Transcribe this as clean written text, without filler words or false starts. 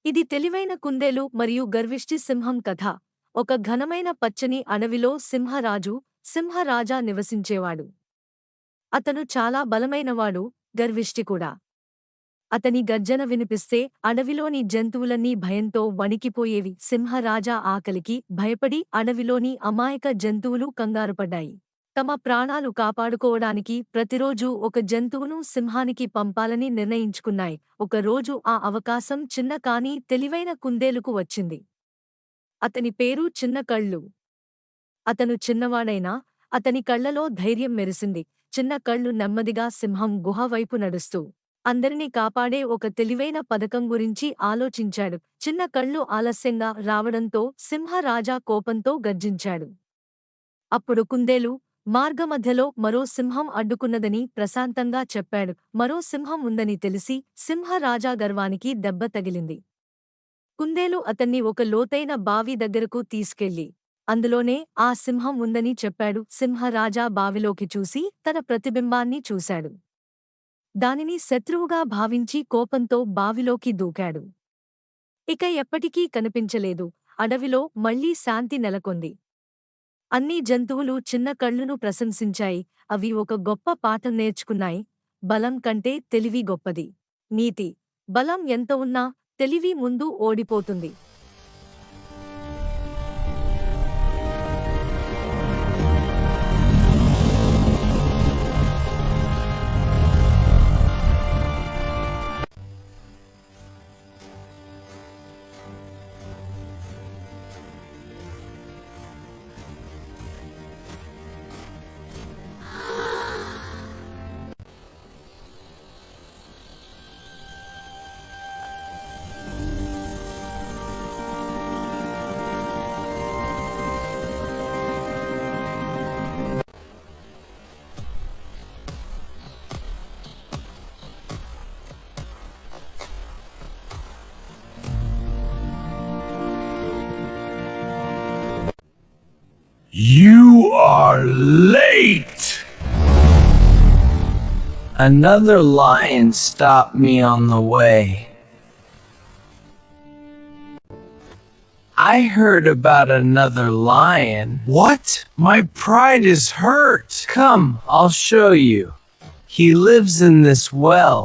ఇది తెలివైన కుందేలు మరియు గర్విష్టి సింహం కథ. ఒక ఘనమైన పచ్చని అడవిలో సింహరాజా నివసించేవాడు. అతను చాలా బలమైనవాడు, గర్విష్టి కూడా. అతని గర్జన వినిపిస్తే అడవిలోని జంతువులన్నీ భయంతో వణికిపోయేవి. సింహరాజా ఆకలికి భయపడి అడవిలోని అమాయక జంతువులు కంగారుపడ్డాయి. తమ ప్రాణాలు కాపాడుకోవడానికి ప్రతిరోజూ ఒక జంతువును సింహానికి పంపాలని నిర్ణయించుకున్నాయి. ఒకరోజు ఆ అవకాశం చిన్న కానీ తెలివైన కుందేలుకు వచ్చింది. అతని పేరు చిన్న కళ్ళు. అతను చిన్నవాడైనా అతని కళ్లలో ధైర్యం మెరిసింది. చిన్న కళ్ళు నెమ్మదిగా సింహం గుహ వైపు నడుస్తూ అందరినీ కాపాడే ఒక తెలివైన పథకం గురించి ఆలోచించాడు. చిన్న కళ్ళు ఆలస్యంగా రావడంతో సింహరాజా కోపంతో గర్జించాడు. అప్పుడు కుందేలు మార్గమధ్యలో మరో సింహం అడ్డుకున్నదని ప్రశాంతంగా చెప్పాడు. మరో సింహం ఉందని తెలిసి సింహరాజా గర్వానికి దెబ్బ తగిలింది. కుందేలు అతన్ని ఒక లోతైన బావి దగ్గరకు తీసుకెళ్లి అందులోనే ఆ సింహం ఉందని చెప్పాడు. సింహరాజా బావిలోకి చూసి తన ప్రతిబింబాన్ని చూశాడు. దానిని శత్రువుగా భావించి కోపంతో బావిలోకి దూకాడు. ఇక ఎప్పటికీ కనిపించలేదు. అడవిలో మళ్లీ శాంతి నెలకొంది. అన్ని జంతువులు చిన్న కళ్ళును ప్రశంసించాయి. అవి ఒక గొప్ప పాఠం నేర్చుకున్నాయి. బలం కంటే తెలివి గొప్పది. నీతి: బలం ఎంత ఉన్నా తెలివి ముందు ఓడిపోతుంది. You are late! Another lion stopped me on the way. I heard about another lion. What? My pride is hurt. Come, I'll show you. He lives in this well.